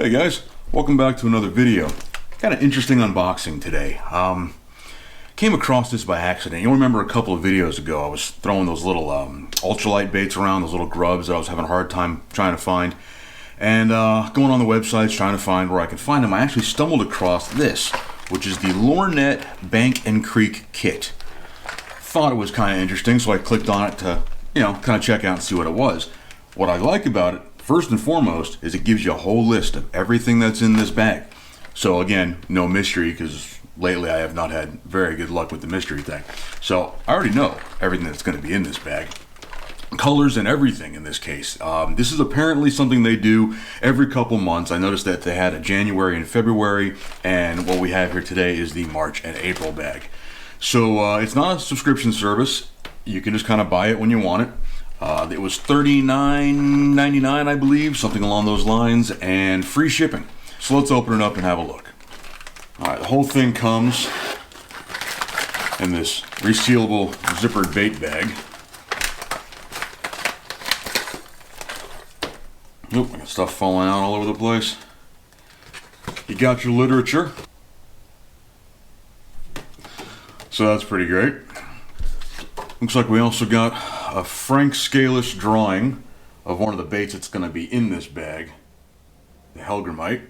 Hey guys, welcome back to another video. Kind of interesting unboxing today. Came across this by accident. You'll remember a couple of videos ago I was throwing those little ultralight baits around, those little grubs that I was having a hard time trying to find. And going on the websites trying to find where I could find them, I actually stumbled across this, which is the LURENET Bank and Creek kit. Thought it was kind of interesting, so I clicked on it to, kind of check out and see what it was. What I like about it, first and foremost, is it gives you a whole list of everything that's in this bag. So again, no mystery, because lately I have not had very good luck with the mystery thing. So I already know everything that's going to be in this bag. Colors and everything in this case. This is apparently something they do every couple months. I noticed that they had a January and February, and what we have here today is the March and April bag. So it's not a subscription service. You can just kind of buy it when you want it. It was $39.99, I believe, something along those lines, and free shipping. So let's open it up and have a look. Alright, the whole thing comes in this resealable zippered bait bag. Nope, I got stuff falling out all over the place. You got your literature. So that's pretty great. Looks like we also got a Frank Scalish drawing of one of the baits that's going to be in this bag, the Helgermite.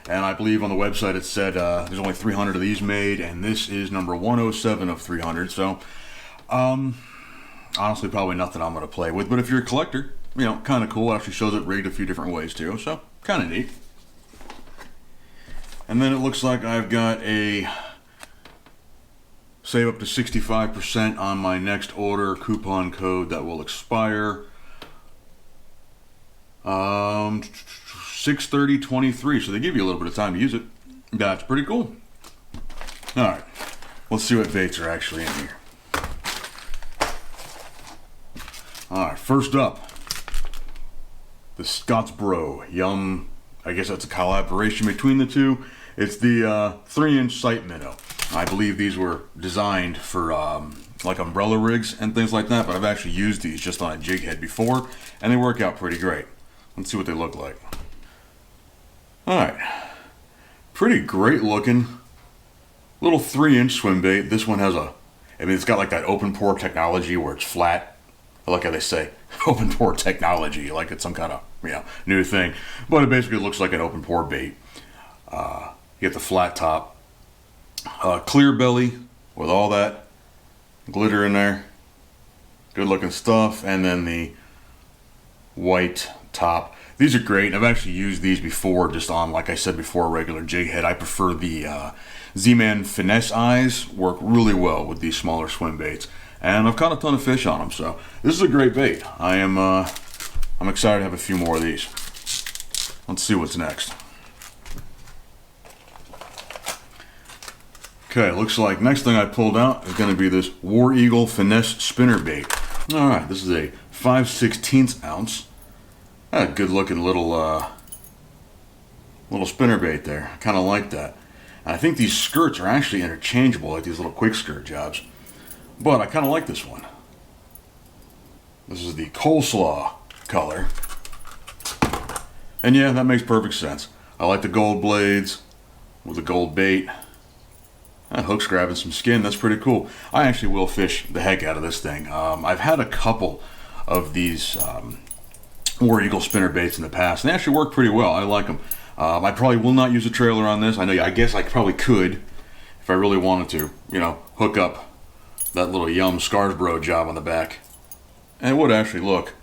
And I believe on the website it said there's only 300 of these made, and this is number 107 of 300. So, honestly, probably nothing I'm going to play with. But if you're a collector, kind of cool. It actually shows it rigged a few different ways too, so kind of neat. And then it looks like I've got a save up to 65% on my next order coupon code that will expire 6/30/23, so they give you a little bit of time to use it. That's pretty cool. Alright, let's see what baits are actually in here. Alright, first up, the Scottsboro Yum. I guess that's a collaboration between the two. It's the 3-inch sight minnow. I believe these were designed for like umbrella rigs and things like that, but I've actually used these just on a jig head before, and they work out pretty great. Let's see what they look like. Alright, pretty great looking little 3-inch swim bait. This one has it's got like that open pore technology where it's flat. I like how they say open pore technology, like it's some kind of new thing, but it basically looks like an open pore bait. You get the flat top, clear belly with all that glitter in there, good looking stuff, and then the white top. These are great. I've actually used these before just on, like I said before, a regular jig head. I prefer the Z-Man finesse eyes, work really well with these smaller swim baits, and I've caught a ton of fish on them, so this is a great bait. I'm excited to have a few more of these. Let's see what's next. Okay, looks like next thing I pulled out is going to be this War Eagle finesse spinner bait. Alright, this is a 5/16 ounce. A good looking little spinner bait there. I kind of like that. And I think these skirts are actually interchangeable, like these little quick skirt jobs. But I kind of like this one. This is the coleslaw color. And yeah, that makes perfect sense. I like the gold blades with the gold bait. That hook's grabbing some skin. That's pretty cool. I actually will fish the heck out of this thing. I've had a couple of these War Eagle spinner baits in the past, and they actually work pretty well. I like them. I probably will not use a trailer on this. I guess I probably could if I really wanted to, hook up that little Yum Scottsboro job on the back. And it would actually look,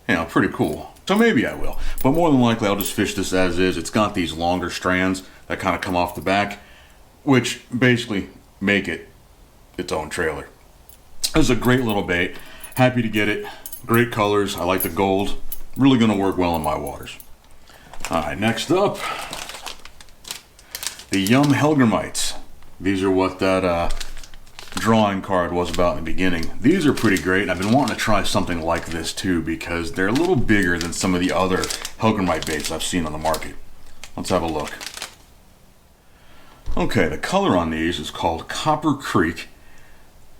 pretty cool. So maybe I will. But more than likely I'll just fish this as is. It's got these longer strands that kind of come off the back, which basically make it its own trailer. This is a great little bait. Happy to get it. Great colors. I like the gold. Really going to work well in my waters. Alright, next up, the Yum Helgermites. These are what that drawing card was about in the beginning. These are pretty great. I've been wanting to try something like this too because they're a little bigger than some of the other Helgermite baits I've seen on the market. Let's have a look. Okay, the color on these is called Copper Creek.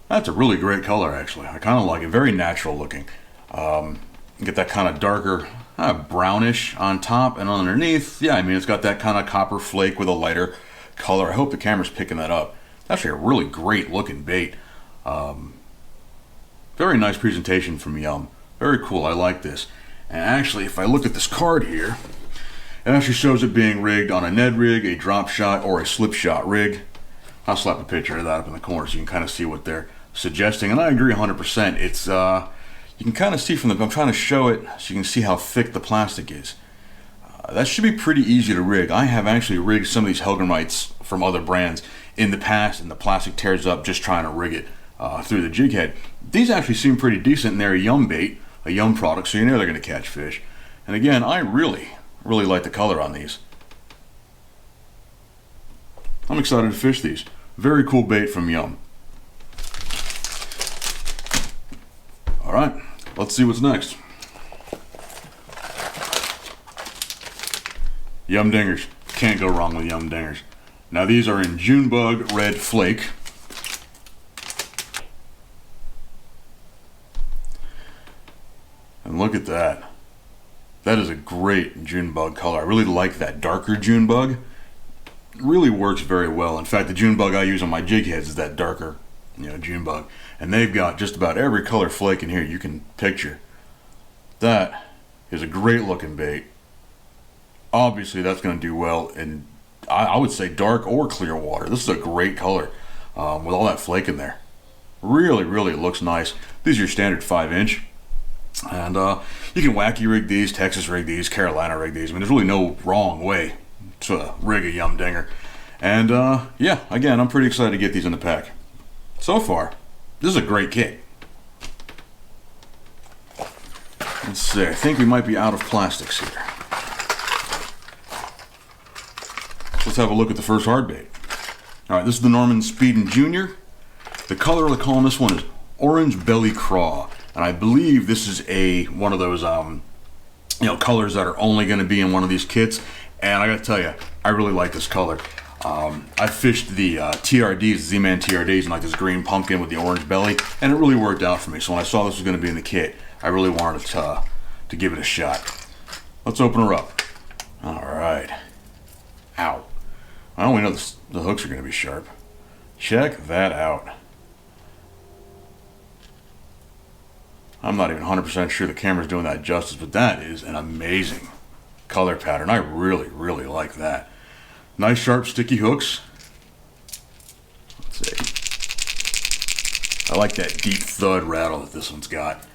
That's a really great color actually. I kind of like it. Very natural looking. Get that kind of darker brownish on top and underneath. Yeah, I mean, it's got that kind of copper flake with a lighter color. I hope the camera's picking that up. It's actually a really great looking bait. Very nice presentation from Yum. Very cool, I like this. And actually, if I look at this card here, it actually shows it being rigged on a Ned rig, a drop shot, or a slip shot rig. I'll slap a picture of that up in the corner so you can kind of see what they're suggesting. And I agree 100%. It's, you can kind of see from the, I'm trying to show it so you can see how thick the plastic is. That should be pretty easy to rig. I have actually rigged some of these Helgamites from other brands in the past, and the plastic tears up just trying to rig it through the jig head. These actually seem pretty decent, and they're a Yum bait, a Yum product, so you know they're going to catch fish. And again, I really like the color on these. I'm excited to fish these. Very cool bait from Yum. All right, let's see what's next. Yum dingers. Can't go wrong with Yum dingers. Now these are in Junebug Red Flake. And look at that. That is a great Junebug color. I really like that darker Junebug. It really works very well. In fact, the Junebug I use on my jig heads is that darker, Junebug. And they've got just about every color flake in here you can picture. That is a great looking bait. Obviously, that's going to do well in, I would say, dark or clear water. This is a great color with all that flake in there. Really looks nice. These are your standard 5-inch. And you can wacky rig these, Texas rig these, Carolina rig these. I mean, there's really no wrong way to rig a Yum dinger. And yeah, again, I'm pretty excited to get these in the pack. So far, this is a great kit. Let's see, I think we might be out of plastics here. Let's have a look at the first hard bait. All right, this is the Norman Speedin Jr. The color they're calling this one is Orange Belly Craw. And I believe this is one of those colors that are only going to be in one of these kits. And I got to tell you, I really like this color. I fished the TRDs, Z-Man TRDs, and like this green pumpkin with the orange belly, and it really worked out for me. So when I saw this was going to be in the kit, I really wanted to give it a shot. Let's open her up. All right. Ow. I only know the hooks are going to be sharp. Check that out. I'm not even 100% sure the camera's doing that justice, but that is an amazing color pattern. I really like that. Nice sharp sticky hooks. Let's see. I like that deep thud rattle that this one's got.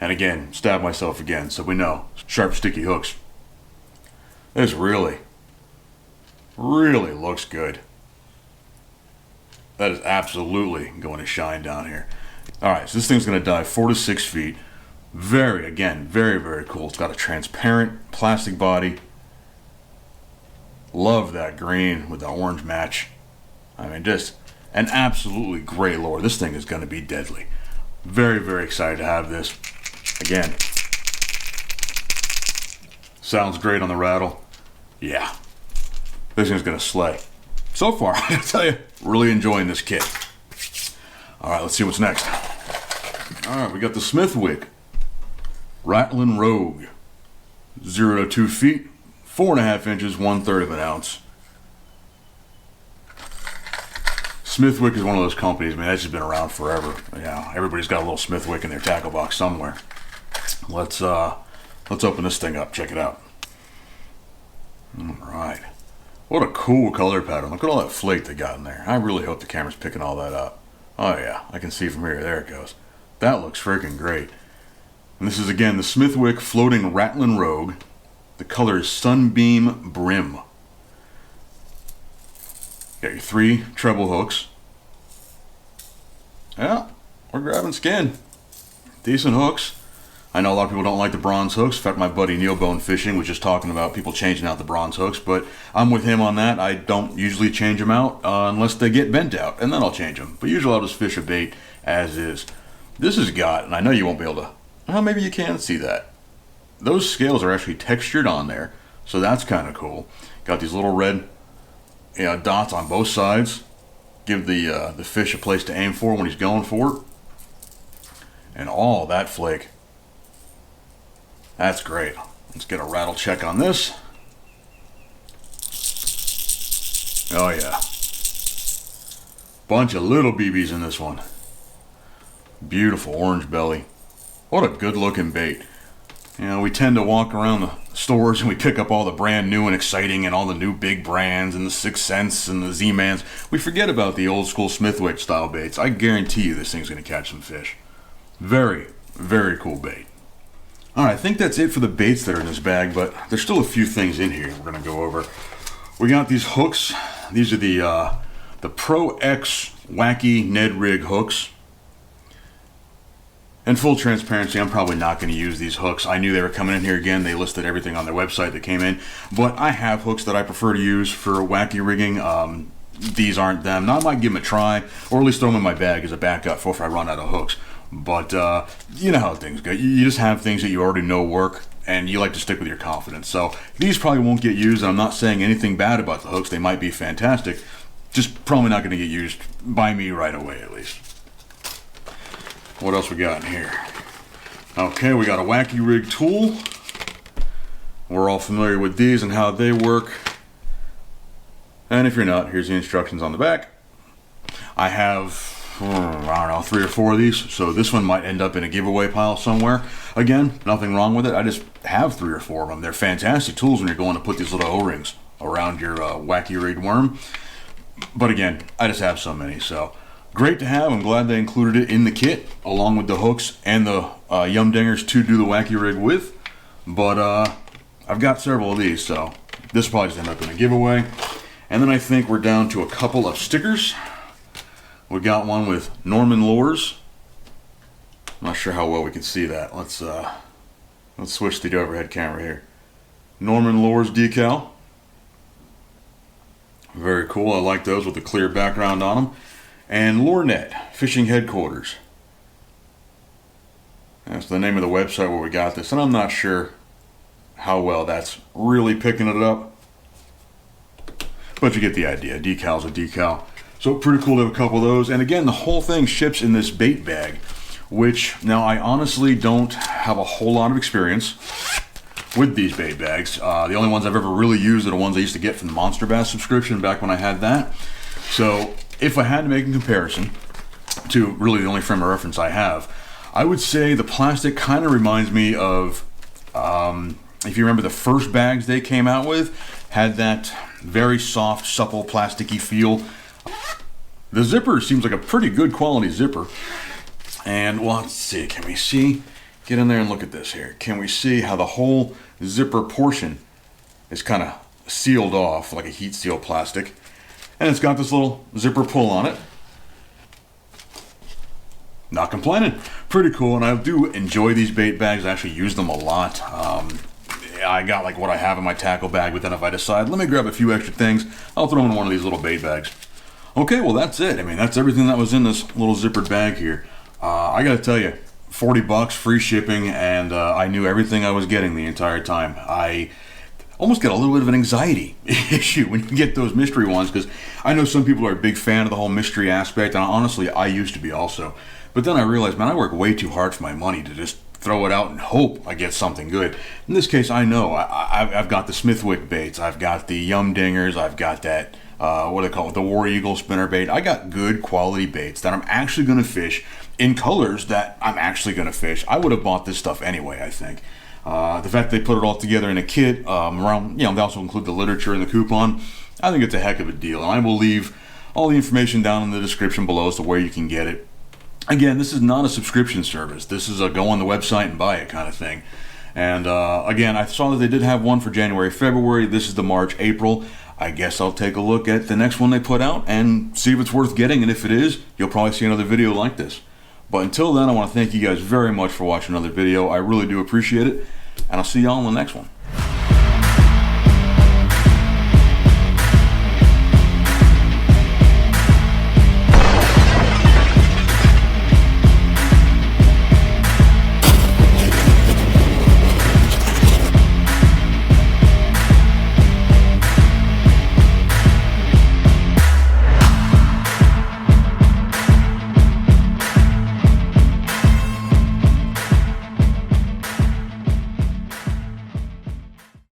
And again, stab myself again so we know. Sharp sticky hooks. This really looks good. That is absolutely going to shine down here. Alright, so this thing's going to dive 4 to 6 feet. Very cool. It's got a transparent plastic body. Love that green with the orange match. I mean, just an absolutely great lure. This thing is going to be deadly. Very excited to have this. Again, sounds great on the rattle. Yeah, this thing's going to slay. So far, I gotta tell you, really enjoying this kit. Alright, let's see what's next. Alright, we got the Smithwick Rattlin' Rogue. 0 to 2 feet, 4.5 inches, 1/3 of an ounce. Smithwick is one of those companies, man, that's just been around forever. Yeah, everybody's got a little Smithwick in their tackle box somewhere. Let's open this thing up, check it out. Alright. What a cool color pattern. Look at all that flake they got in there. I really hope the camera's picking all that up. Oh yeah, I can see from here. There it goes. That looks freaking great. And this is again the Smithwick Floating Rattlin' Rogue. The color is Sunbeam Brim. Got your 3 treble hooks. Yeah, we're grabbing skin. Decent hooks. I know a lot of people don't like the bronze hooks. In fact, my buddy Neil Bone Fishing was just talking about people changing out the bronze hooks, but I'm with him on that. I don't usually change them out unless they get bent out, and then I'll change them. But usually I'll just fish a bait as is. This has got, and I know you won't be able to, well, maybe you can see that. Those scales are actually textured on there, so that's kind of cool. Got these little red dots on both sides. Give the fish a place to aim for when he's going for it. And all that flake. That's great. Let's get a rattle check on this. Oh yeah. Bunch of little BBs in this one. Beautiful orange belly. What a good looking bait. You know, we tend to walk around the stores and we pick up all the brand new and exciting and all the new big brands and the 6 Cents and the Z-Mans. We forget about the old school Smithwick style baits. I guarantee you this thing's going to catch some fish. Very, very cool bait. Alright, I think that's it for the baits that are in this bag, but there's still a few things in here we're going to go over. We got these hooks. These are the Pro X Wacky Ned Rig hooks. In full transparency, I'm probably not going to use these hooks. I knew they were coming in here again. They listed everything on their website that came in. But I have hooks that I prefer to use for wacky rigging. These aren't them. Now, I might give them a try, or at least throw them in my bag as a backup for if I run out of hooks. But you know how things go. You just have things that you already know work, and you like to stick with your confidence. So these probably won't get used, and I'm not saying anything bad about the hooks. They might be fantastic. Just probably not going to get used by me right away, at least. What else we got in here? Okay, we got a wacky rig tool. We're all familiar with these and how they work. And if you're not, here's the instructions on the back. I have, I don't know, 3 or 4 of these. So this one might end up in a giveaway pile somewhere. Again, nothing wrong with it. I just have 3 or 4 of them. They're fantastic tools when you're going to put these little O-rings around your wacky rigged worm. But again, I just have so many, so great to have. I'm glad they included it in the kit, along with the hooks and the yum dingers to do the wacky rig with. But I've got several of these, so this probably just end up in a giveaway. And then I think we're down to a couple of stickers. We got one with Norman Lures. I'm not sure how well we can see that. Let's switch to the overhead camera here. Norman Lures decal. Very cool. I like those with the clear background on them. And LURENET, Fishing Headquarters. That's the name of the website where we got this. And I'm not sure how well that's really picking it up. But you get the idea. Decal's a decal. So pretty cool to have a couple of those. And again, the whole thing ships in this bait bag. Which, now I honestly don't have a whole lot of experience with these bait bags. The only ones I've ever really used are the ones I used to get from the Monster Bass subscription back when I had that. So if I had to make a comparison to really the only frame of reference I have, I would say the plastic kind of reminds me of, if you remember the first bags they came out with, had that very soft, supple, plasticky feel. The zipper seems like a pretty good quality zipper. And well, let's see, can we see? Get in there and look at this here. Can we see how the whole zipper portion is kind of sealed off like a heat seal plastic? And it's got this little zipper pull on it. Not complaining. Pretty cool, and I do enjoy these bait bags. I actually use them a lot. I got like what I have in my tackle bag, but then if I decide, let me grab a few extra things, I'll throw them in one of these little bait bags. Okay, well that's it. I mean, that's everything that was in this little zippered bag here. I gotta tell you, $40, free shipping, and I knew everything I was getting the entire time. I almost get a little bit of an anxiety issue when you get those mystery ones, because I know some people are a big fan of the whole mystery aspect, and honestly, I used to be also. But then I realized, man, I work way too hard for my money to just throw it out and hope I get something good. In this case, I know. I've got the Smithwick baits, I've got the Yum Dingers, I've got that, what do they call it, the War Eagle spinner bait. I got good quality baits that I'm actually going to fish in colors that I'm actually going to fish. I would have bought this stuff anyway, I think. The fact they put it all together in a kit, around, they also include the literature and the coupon. I think it's a heck of a deal, and I will leave all the information down in the description below as to where you can get it. Again, this is not a subscription service. This is a go on the website and buy it kind of thing. And again, I saw that they did have one for January, February. This is the March, April. I guess I'll take a look at the next one they put out and see if it's worth getting. And if it is, you'll probably see another video like this. But until then, I want to thank you guys very much for watching another video. I really do appreciate it. And I'll see y'all in the next one.